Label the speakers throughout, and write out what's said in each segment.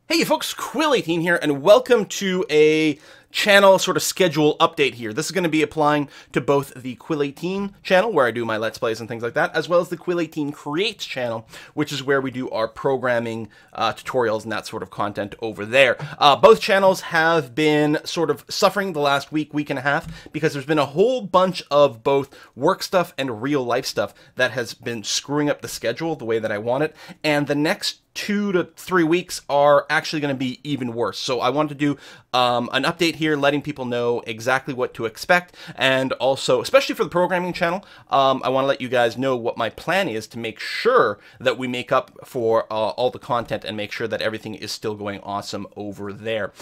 Speaker 1: Hey folks, Quill18 here, and welcome to a channel sort of schedule update here. This is going to be applying to both the Quill18 channel, where I do my Let's Plays and things like that, as well as the Quill18 Creates channel, which is where we do our programming tutorials and that sort of content over there. Both channels have been sort of suffering the last week and a half, because there's been a whole bunch of both work stuff and real life stuff that has been screwing up the schedule the way that I want it, and the next 2 to 3 weeks are actually going to be even worse. So I wanted to do an update here, letting people know exactly what to expect, and also, especially for the programming channel, I want to let you guys know what my plan is to make sure that we make up for all the content and make sure that everything is still going awesome over there.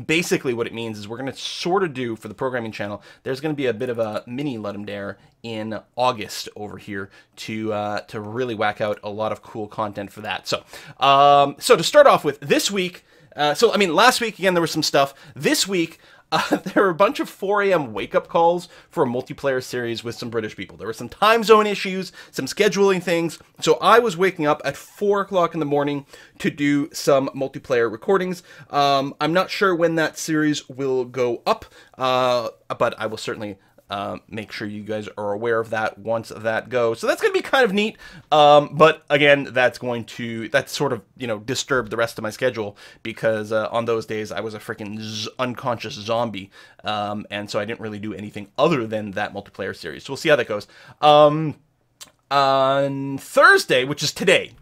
Speaker 1: Basically what it means is we're going to sort of do, for the programming channel, there's going to be a bit of a mini Let 'em Dare in August over here to really whack out a lot of cool content for that. So to start off with, this week, last week, again, there was some stuff. This week, there were a bunch of 4 a.m. wake-up calls for a multiplayer series with some British people. There were some time zone issues, some scheduling things, so I was waking up at 4 o'clock in the morning to do some multiplayer recordings. I'm not sure when that series will go up, but I will certainly make sure you guys are aware of that once that goes. So that's going to be kind of neat. But again, that's sort of, disturb the rest of my schedule, because on those days I was a freaking unconscious zombie. And so I didn't really do anything other than that multiplayer series. So we'll see how that goes. On Thursday, which is today,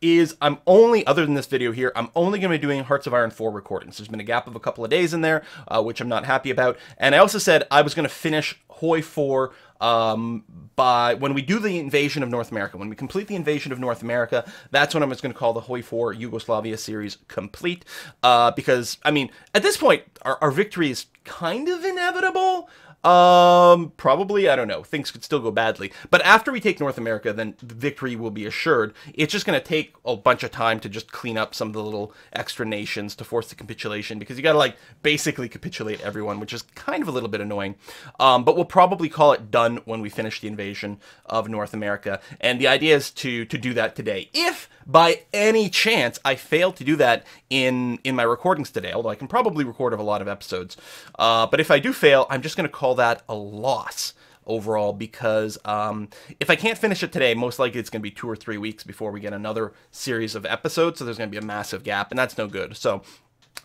Speaker 1: other than this video here, I'm only going to be doing Hearts of Iron 4 recordings. There's been a gap of a couple of days in there, which I'm not happy about. And I also said I was going to finish Hoi 4 when we do the invasion of North America. When we complete the invasion of North America, that's when I'm just going to call the Hoi 4 Yugoslavia series complete. Because, I mean, at this point, our victory is kind of inevitable. Probably, I don't know, things could still go badly, but after we take North America, then the victory will be assured. It's just going to take a bunch of time to just clean up some of the little extra nations to force the capitulation, because you got to, like, basically capitulate everyone, which is kind of a little bit annoying. But we'll probably call it done when we finish the invasion of North America, and the idea is to do that today. If by any chance I fail to do that in my recordings today, although I can probably record of a lot of episodes, but if I do fail, I'm just going to call that a loss overall, because if I can't finish it today, most likely it's going to be 2 or 3 weeks before we get another series of episodes, so there's going to be a massive gap, and that's no good. So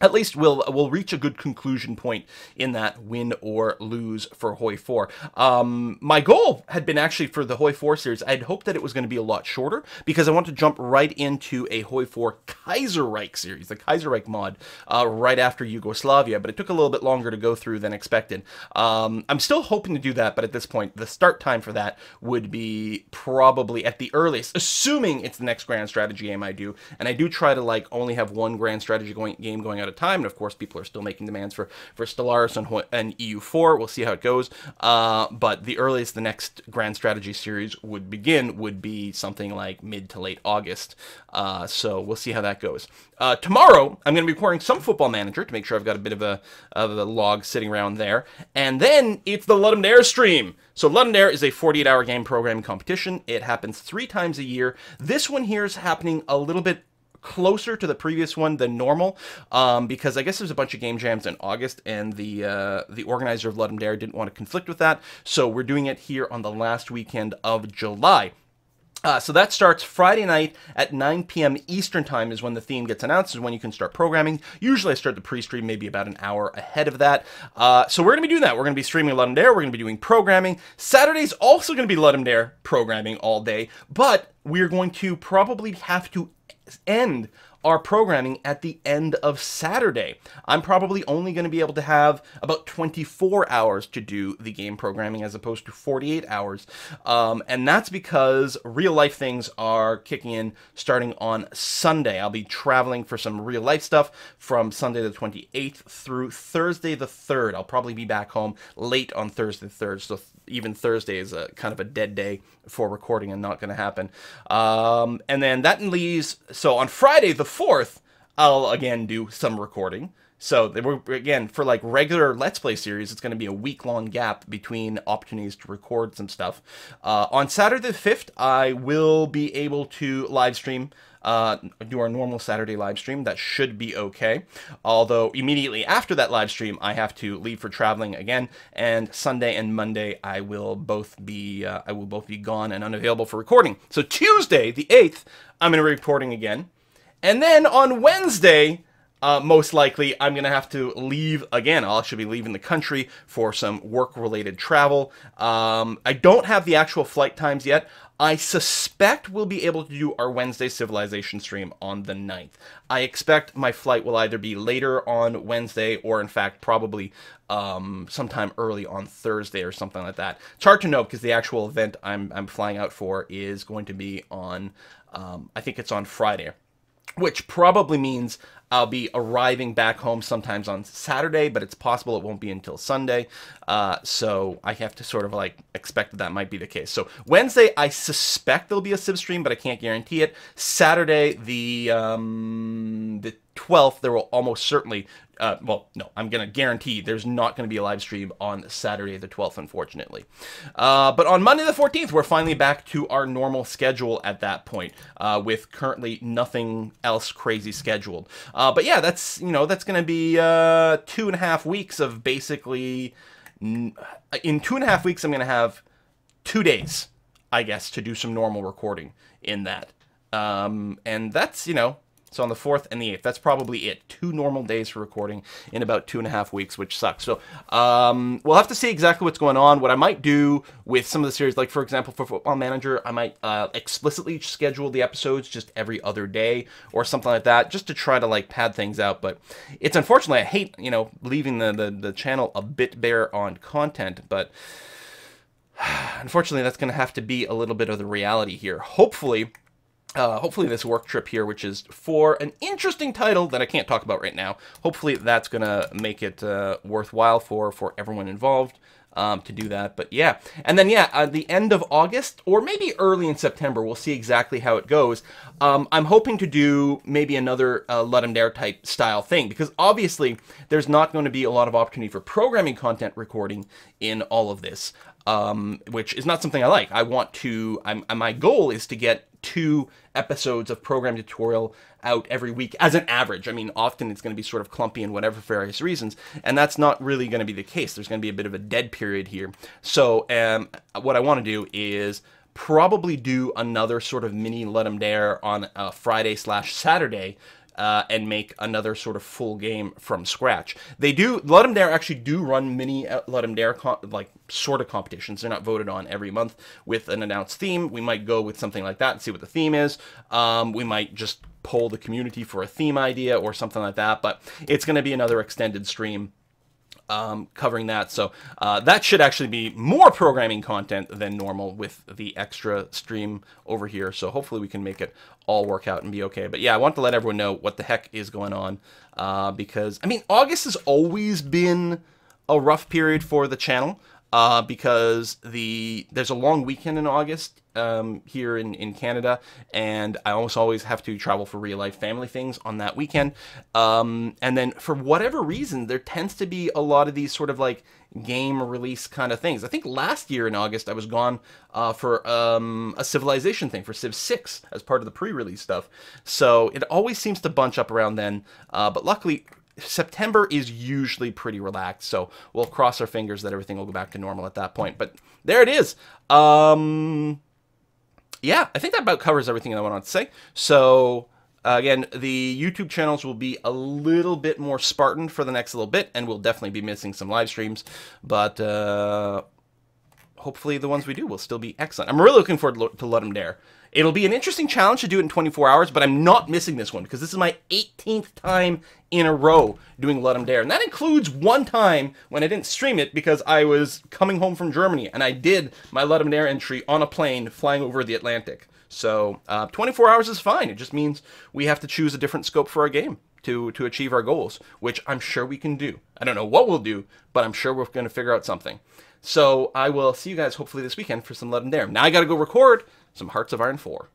Speaker 1: at least we'll reach a good conclusion point in that win or lose for Hoi 4. My goal had been actually for the Hoi 4 series, I'd hoped that it was going to be a lot shorter, because I want to jump right into a Hoi 4 Kaiserreich series, the Kaiserreich mod, right after Yugoslavia, but it took a little bit longer to go through than expected. I'm still hoping to do that, but at this point, the start time for that would be probably at the earliest, assuming it's the next grand strategy game I do, and I do try to, like, only have one grand strategy game going at a time, and of course people are still making demands for Stellaris and EU4. We'll see how it goes, but the earliest the next grand strategy series would begin would be something like mid to late August, so we'll see how that goes. Tomorrow I'm going to be recording some Football Manager to make sure I've got a bit of a log sitting around there, and then it's the Let 'em Dare stream. So Let 'em Dare is a 48-hour game programming competition. It happens 3 times a year. This one here is happening a little bit closer to the previous one than normal, because I guess there's a bunch of game jams in August, and the organizer of Let 'em Dare didn't want to conflict with that, so we're doing it here on the last weekend of July. So that starts Friday night at 9 p.m. Eastern Time is when the theme gets announced, is when you can start programming. Usually I start the pre-stream maybe about an hour ahead of that. So we're going to be doing that. We're going to be streaming Let 'em Dare. We're going to be doing programming. Saturday's also going to be Let 'em Dare programming all day, but we're going to probably have to end our programming at the end of Saturday. I'm probably only going to be able to have about 24 hours to do the game programming as opposed to 48 hours. And that's because real life things are kicking in starting on Sunday. I'll be traveling for some real life stuff from Sunday the 28th through Thursday the 3rd. I'll probably be back home late on Thursday the 3rd, so even Thursday is a kind of a dead day for recording and not going to happen. And then that leaves, so on Friday the 4th, I'll again do some recording. So again, for like regular Let's Play series, it's going to be a week-long gap between opportunities to record some stuff. On Saturday the 5th, I will be able to live stream do our normal Saturday live stream. That should be okay. Although immediately after that live stream, I have to leave for traveling again, and Sunday and Monday I will both be gone and unavailable for recording. So Tuesday, the 8th, I'm going to be reporting again, and then on Wednesday, most likely, I'm going to have to leave again. I'll actually be leaving the country for some work-related travel. I don't have the actual flight times yet. I suspect we'll be able to do our Wednesday Civilization stream on the 9th. I expect my flight will either be later on Wednesday or, in fact, probably sometime early on Thursday or something like that. It's hard to know because the actual event I'm flying out for is going to be on, I think it's on Friday, which probably means I'll be arriving back home sometimes on Saturday, but it's possible it won't be until Sunday. So I have to sort of like expect that might be the case. So Wednesday, I suspect there'll be a Civ stream, but I can't guarantee it. Saturday, the 12th, there will almost certainly, well, no, I'm going to guarantee there's not going to be a live stream on Saturday the 12th, unfortunately. But on Monday the 14th, we're finally back to our normal schedule at that point, with currently nothing else crazy scheduled. But yeah, that's, you know, that's going to be 2.5 weeks of basically, in 2.5 weeks, I'm going to have 2 days, I guess, to do some normal recording in that. And that's, you know, so on the 4th and the 8th, that's probably it. 2 normal days for recording in about 2.5 weeks, which sucks. So we'll have to see exactly what's going on. What I might do with some of the series, like for example, for Football Manager, I might explicitly schedule the episodes just every other day or something like that, just to try to like pad things out. But it's unfortunately, I hate, you know, leaving the channel a bit bare on content, but unfortunately, that's going to have to be a little bit of the reality here. Hopefully this work trip here, which is for an interesting title that I can't talk about right now, hopefully that's going to make it worthwhile for everyone involved to do that. But yeah, and then yeah, at the end of August, or maybe early in September, we'll see exactly how it goes. I'm hoping to do maybe another Let 'em Dare type style thing, because obviously there's not going to be a lot of opportunity for programming content recording in all of this. Which is not something I like. I want to, my goal is to get 2 episodes of program tutorial out every week as an average. I mean, often it's going to be sort of clumpy and whatever for various reasons, and that's not really going to be the case. There's going to be a bit of a dead period here. So what I want to do is probably do another sort of mini Let 'em Dare on a Friday/Saturday, and make another sort of full game from scratch. They do, Let 'em Dare actually do run mini Let 'em Dare like sort of competitions. They're not voted on every month with an announced theme. We might go with something like that and see what the theme is. We might just poll the community for a theme idea or something like that, but it's going to be another extended stream covering that. So that should actually be more programming content than normal with the extra stream over here. So hopefully we can make it all work out and be okay. But yeah, I want to let everyone know what the heck is going on, because I mean, August has always been a rough period for the channel, because there's a long weekend in August here in Canada, and I almost always have to travel for real-life family things on that weekend. And then for whatever reason, there tends to be a lot of these sort of like game release kind of things. I think last year in August, I was gone for a Civilization thing, for Civ 6 as part of the pre-release stuff. So it always seems to bunch up around then, but luckily September is usually pretty relaxed, so we'll cross our fingers that everything will go back to normal at that point. But there it is. Yeah, I think that about covers everything I wanted to say. So again, the YouTube channels will be a little bit more Spartan for the next little bit, and we'll definitely be missing some live streams, but hopefully the ones we do will still be excellent. I'm really looking forward to Let 'em Dare. It'll be an interesting challenge to do it in 24 hours, but I'm not missing this one because this is my 18th time in a row doing Let 'em Dare. And that includes one time when I didn't stream it because I was coming home from Germany and I did my Let 'em Dare entry on a plane flying over the Atlantic. So 24 hours is fine. It just means we have to choose a different scope for our game to achieve our goals, which I'm sure we can do. I don't know what we'll do, but I'm sure we're going to figure out something. So I will see you guys hopefully this weekend for some Let 'em Dare. Now I got to go record some Hearts of Iron 4.